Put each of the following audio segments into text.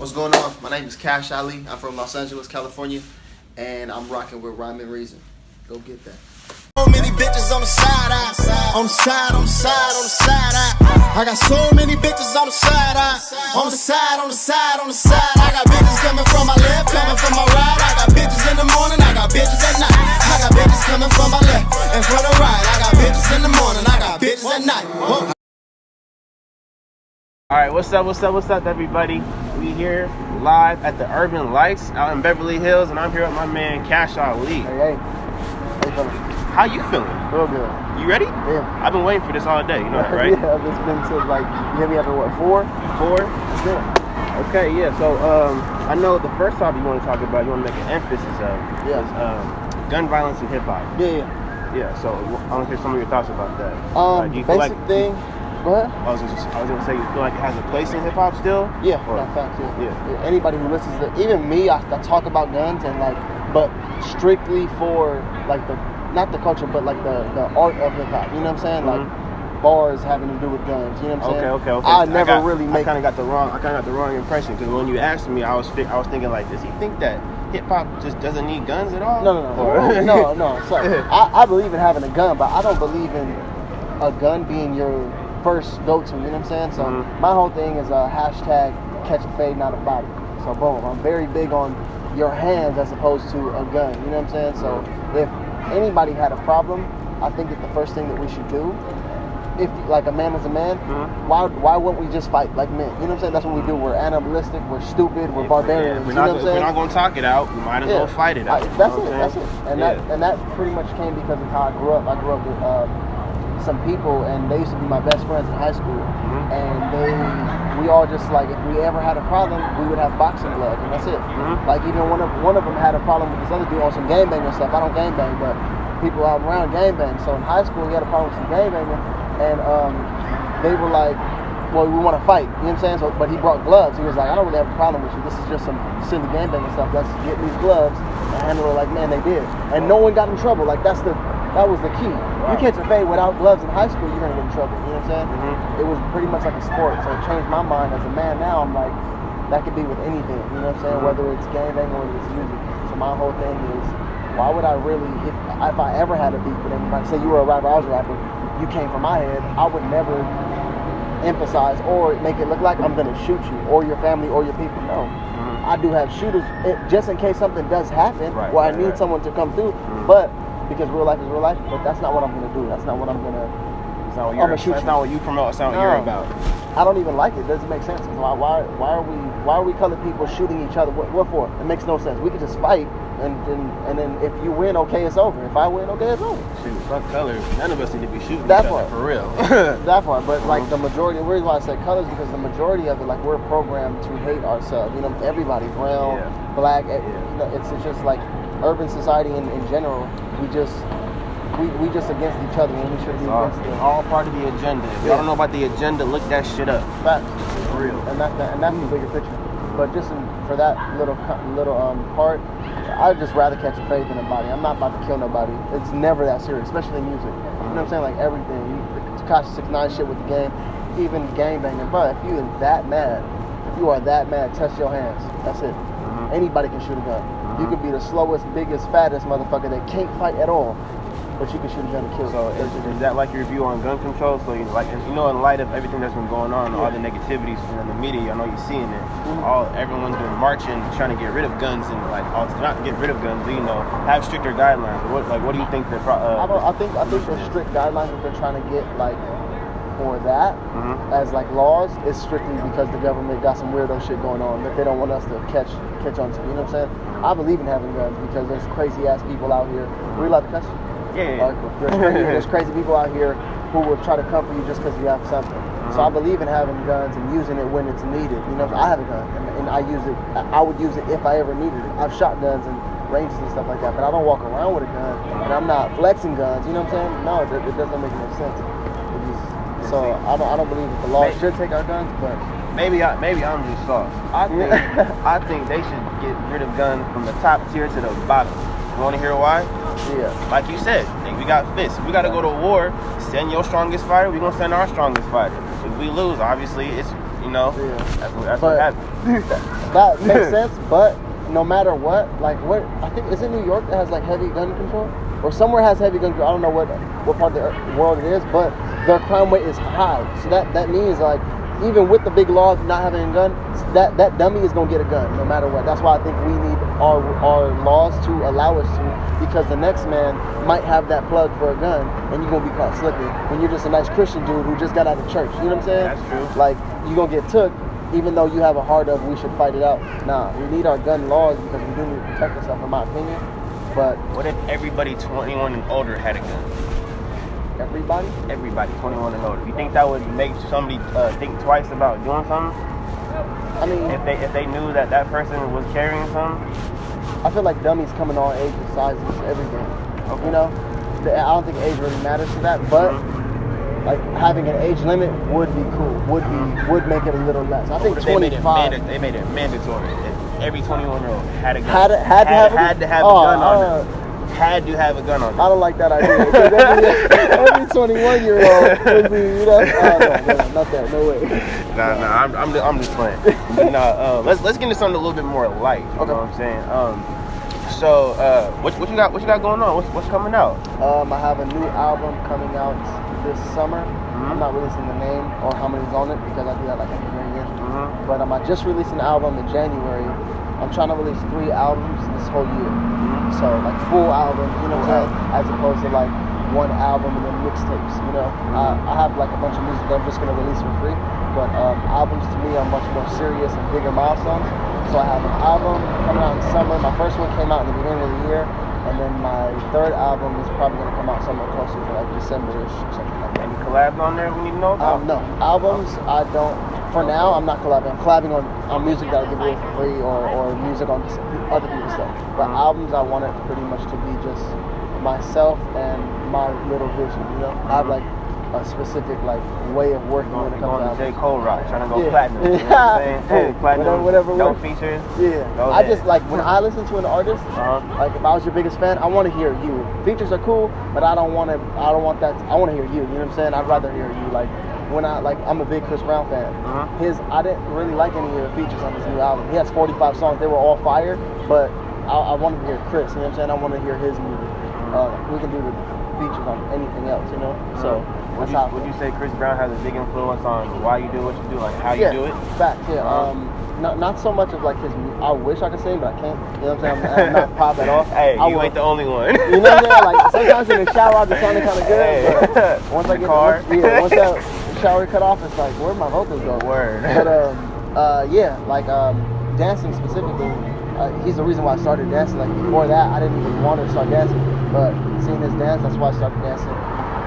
What's going on? My name is Cash Ali. I'm from Los Angeles, California, and I'm rocking with Rhyme and Reason. Go get that. So many bitches on the side eye, on the side, on the side, on the side eye. I got so many bitches on the side eye, on the side, on the side, on the side. I got bitches coming from my left, coming from my right. I got bitches in the morning, I got bitches at night. I got bitches coming from my left and from the right. I got bitches in the morning, I got bitches at night. Whoa. All right, what's up, everybody? We here live at the Urban Lights out in Beverly Hills, and I'm here with my man Cash Ali. Hey. How you feeling? How you feeling? Real good. You ready? Yeah. I've been waiting for this all day. You know that, right? Yeah, it's been since you hit me after what, 4? 4? Yeah. Okay, yeah. So I know the first topic you want to talk about, you want to make an emphasis of, is gun violence in hip hop. Yeah. So I want to hear some of your thoughts about that. Do you feel like thing? Go ahead. I was gonna say, you feel like it has a place in hip hop still? Yeah, facts. Yeah. Anybody who listens to, even me, I talk about guns and but strictly for not the culture, but the art of hip hop. You know what I'm saying? Mm-hmm. Like bars having to do with guns. You know what I'm saying? Okay. I kind of got the wrong impression, because when you asked me, I was thinking like, does he think that hip hop just doesn't need guns at all? No. Sorry. I believe in having a gun, but I don't believe in a gun being your first go-to, you know what I'm saying? So my whole thing is hashtag catch a fade, not a body. So boom, I'm very big on your hands as opposed to a gun, you know what I'm saying? So if anybody had a problem, I think that the first thing that we should do, if like a man is a man, why wouldn't we just fight like men? You know what I'm saying? That's what we do. We're animalistic, we're stupid, we're barbarians. If you know what I'm saying? we're not gonna talk it out, we might as well fight it out. That's it. And that pretty much came because of how I grew up. I grew up with some people, and they used to be my best friends in high school, and we all just if we ever had a problem, we would have boxing gloves, and that's it. Like even one of them had a problem with this other dude on some gangbanging stuff. I don't gangbang, but people out around gangbang. So in high school, we had a problem with some gangbanging, and they were like, well, we want to fight, you know what I'm saying? So, but he brought gloves. He was like, I don't really have a problem with you. This is just some silly gangbanging stuff. Let's get these gloves and handle it like man they did. And no one got in trouble. That was the key. Wow. You catch a fade without gloves in high school, you're gonna get in trouble. You know what I'm saying? It was pretty much like a sport. So it changed my mind as a man. Now I'm like, that could be with anything. You know what I'm saying? Whether it's gangbang or whether it's music. So my whole thing is, why would I really, if I ever had a beef with anybody, say you were a rapper, I was a rapper, you came from my head, I would never emphasize or make it look like I'm gonna shoot you or your family or your people. No. I do have shooters just in case something does happen where I need someone to come through, but because real life is real life, but that's not what I'm gonna do. That's not what I'm gonna. I'm gonna shoot you. That's not what you promote. That's not what you're about. I don't even like it. It doesn't make sense. Why are we colored people shooting each other? What for? It makes no sense. We could just fight, and then if you win, okay, it's over. If I win, okay, it's over. Shoot, fuck colors. None of us need to be shooting that each part other for real. That part, but the majority. The reason why I said colors because the majority of it, we're programmed to hate ourselves. You know, everybody, brown, black. You know, it's just like urban society in general. We just against each other when we should be against them. All part of the agenda. If y'all don't know about the agenda, look that shit up. Facts. For real. And that's the bigger picture. But just for that little part, I'd just rather catch a fade than a body. I'm not about to kill nobody. It's never that serious, especially in music. You know what I'm saying? Like everything. The Tekashi 6ix9ine shit with the game, even gangbanging. Bro, if you are that mad, touch your hands. That's it. Anybody can shoot a gun. You could be the slowest, biggest, fattest motherfucker that can't fight at all, but you can shoot a gun and kill. So is that like your view on gun control? So in light of everything that's been going on, all the negativities in the media, I know you're seeing it. Everyone's been marching, trying to get rid of guns and not get rid of guns, but have stricter guidelines. What do you think that? I think the strict guidelines that they're trying to get for that as laws is strictly because the government got some weirdo shit going on that they don't want us to catch on to. You know what I'm saying? I believe in having guns because there's crazy ass people out here. Are we allowed to cuss? Yeah. There's crazy people out here who will try to come for you just because you have something. So I believe in having guns and using it when it's needed. You know, I have a gun and I use it. I would use it if I ever needed it. I've shot guns and ranges and stuff like that, but I don't walk around with a gun and I'm not flexing guns. You know what I'm saying? No, it doesn't make any sense. So I don't believe that the law should take our guns, but maybe I'm just soft. I think they should get rid of guns from the top tier to the bottom. You want to hear why? Yeah. Like you said, we got fists. If we got to go to war, send your strongest fighter. We're gonna send our strongest fighter. If we lose, obviously You know, that's what happened. That makes sense, but no matter what, like what I think is it New York that has like heavy gun control, or somewhere has heavy gun control. I don't know what part of the world it is, but their crime rate is high. So that means like even with the big laws of not having a gun, that dummy is gonna get a gun no matter what. That's why I think we need our laws to allow us to, because the next man might have that plug for a gun and you're gonna be caught slipping when you're just a nice Christian dude who just got out of church. You know what I'm saying? That's true. Like you're gonna get took even though you have a heart of we should fight it out. Nah, we need our gun laws because we do need to protect ourselves, in my opinion. But what if everybody 21 and older had a gun? Everybody 21 and older. You think that would make somebody think twice about doing something? I mean, if they knew that person was carrying something? I feel like dummies come in all ages, sizes, everything. Okay. You know, I don't think age really matters to that, but like having an age limit would be cool. Would make it a little less. I think 25. They made it mandatory. If every 21-year-old had a gun. Had to have a gun on them. Had to have a gun on them. I don't like that idea. Every 21-year-old would be, you know, no, not that. No way. Nah, I'm just playing. Let's get into something a little bit more light. You know what I'm saying? So what you got going on? What's coming out? I have a new album coming out this summer. I'm not releasing the name or how many's on it because I do that like every year. But I just released an album in January. I'm trying to release 3 albums this whole year. So like full albums, you know what I'm saying? As opposed to like one album and then mixtapes, you know? I have like a bunch of music that I'm just gonna release for free. But albums to me are much more serious and bigger milestones. So I have an album coming out in summer. My first one came out in the beginning of the year. And then my third album is probably gonna come out somewhere closer to like December-ish or something like that. Any collabs on there we need to know about? No. Albums, I don't. For now, I'm not collabing. I'm collabing on music that I give away for free or music on other people's stuff. But albums, I want it pretty much to be just myself and my little vision, you know? I have like a specific like way of working when it comes to J. Cole rock, trying to go platinum. You know what I'm saying? Hey, platinum, whatever no features. Yeah. I just like when I listen to an artist, like if I was your biggest fan, I want to hear you. Features are cool, but I don't want that. I want to hear you. You know what I'm saying? I'd rather hear you. Like when I'm a big Chris Brown fan. I didn't really like any of the features on his new album. He has 45 songs. They were all fire, but I wanted to hear Chris. You know what I'm saying? I want to hear his music. We can do the features on anything else, you know? So would you say Chris Brown has a big influence on why you do what you do, like how you do it? Facts, yeah. Not so much of like his. I wish I could sing, but I can't. You know what I'm saying? I'm not pop at all. Hey, you ain't the only one. You know what I'm saying? Like sometimes in the shower, I'll be sounding kind of good, but once I get once that shower cut off, it's like where'd my vocals go? Word. But dancing specifically. He's the reason why I started dancing. Like before that, I didn't even want to start dancing, but seeing his dance, that's why I started dancing.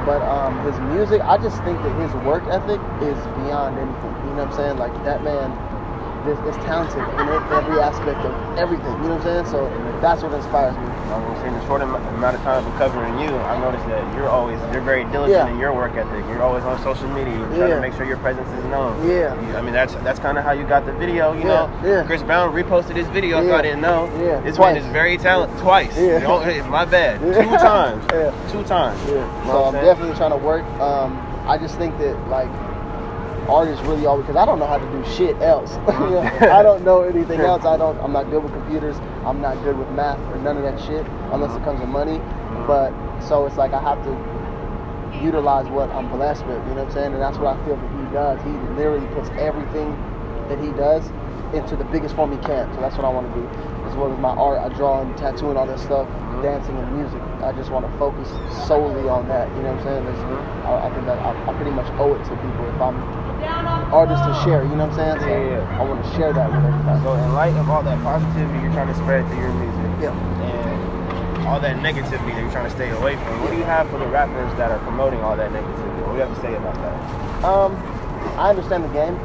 But his music, I just think that his work ethic is beyond anything. You know what I'm saying? Like that man is talented in every aspect of everything. You know what I'm saying? So that's what inspires me. I'm gonna say in the short amount of time of covering you, I noticed that you're very diligent in your work ethic. You're always on social media. You're trying to make sure your presence is known. Yeah. I mean that's kind of how you got the video. You know. Yeah. Chris Brown reposted his video. If I didn't know. Yeah. This man is very talented. Twice. Yeah. My bad. 2 times. 2 times. Yeah. So I'm definitely trying to work. I just think that like artists really always, because I don't know how to do shit else. You know, I don't know anything else. I'm not good with computers. I'm not good with math or none of that shit unless it comes to money. But so it's like I have to utilize what I'm blessed with. You know what I'm saying? And that's what I feel that he does. He literally puts everything that he does into the biggest form he can. So that's what I want to do. As well as my art, I draw and tattoo and all that stuff, dancing and music. I just want to focus solely on that. You know what I'm saying? I think that I pretty much owe it to people if I'm artist to share, you know what I'm saying? So I want to share that with everybody. So in light of all that positivity you're trying to spread through your music, and all that negativity that you're trying to stay away from, what do you have for the rappers that are promoting all that negativity? What do you have to say about that? I understand the game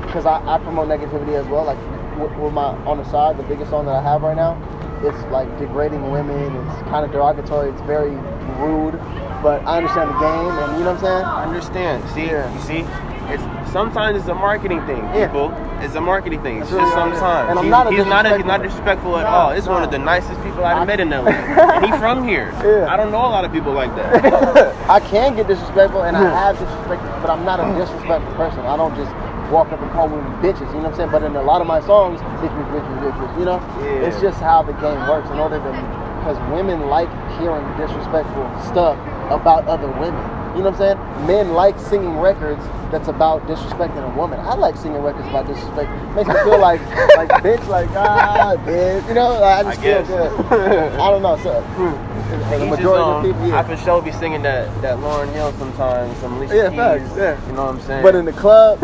because I promote negativity as well. Like with my on the side, the biggest song that I have right now, it's like degrading women. It's kind of derogatory. It's very rude. But I understand the game, and you know what I'm saying? I understand. See, you see. sometimes it's a marketing thing, people. It's a marketing thing. It's That's just really sometimes. and I'm He's not not disrespectful at all. It's one of the nicest people I've met in LA. And he's from here. Yeah. I don't know a lot of people like that. I can get disrespectful, and I have disrespected, but I'm not a disrespectful person. I don't just walk up and call women bitches, you know what I'm saying? But in a lot of my songs, bitches, you know? Yeah. It's just how the game works in order to, because women like hearing disrespectful stuff about other women. You know what I'm saying? Men like singing records that's about disrespecting a woman. I like singing records about disrespect. Makes me feel like bitch, bitch. You know, I just feel good. I don't know. So the majority of people, I for sure be singing that Lauryn Hill sometimes, some Alicia Keys. Facts, yeah. You know what I'm saying? But in the club,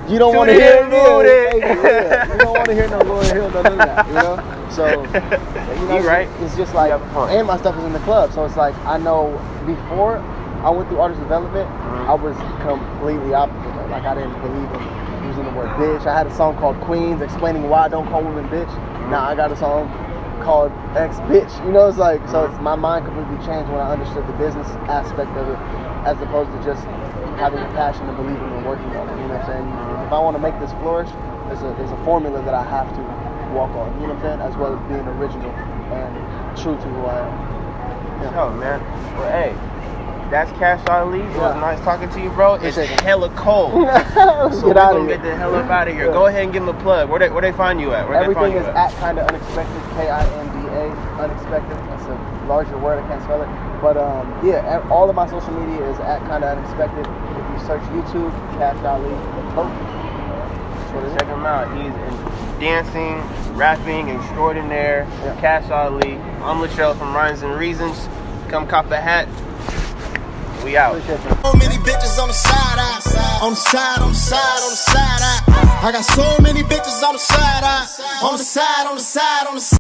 you don't want to hear it. You don't want to hear no Lauryn Hill, none of that. You know. So you know, right. It's just like, and my stuff is in the club, so it's like I know before I went through artist development, I was completely opposite. Like I didn't believe in using the word bitch. I had a song called Queens explaining why I don't call women bitch. Now I got a song called X bitch. You know, it's like so. It's, my mind completely changed when I understood the business aspect of it, as opposed to just having a passion and believing and working on it. You know what I'm saying? If I want to make this flourish, there's a formula that I have to walk on. You know what I'm saying? As well as being original and true to who I am. Yeah. Oh man. Well, hey. That's Cash Ali. It was nice talking to you, bro. It's hella cold. So we're gonna get the hell up out of here. Go ahead and give them a plug. Where they find you at? Everything is at Kinda Unexpected, KINDA, unexpected. That's a larger word, I can't spell it. But yeah, all of my social media is at Kinda Unexpected. If you search YouTube, Cash Ali. Check him out. He's in dancing, rapping, extraordinaire. Cash Ali. I'm Latrell from Rhymes and Reasons. Come cop a hat. We out. So many bitches on the side eye, on the side, on the side, on the side eye. I got so many bitches on the side eye, on the side, on the side, on the side.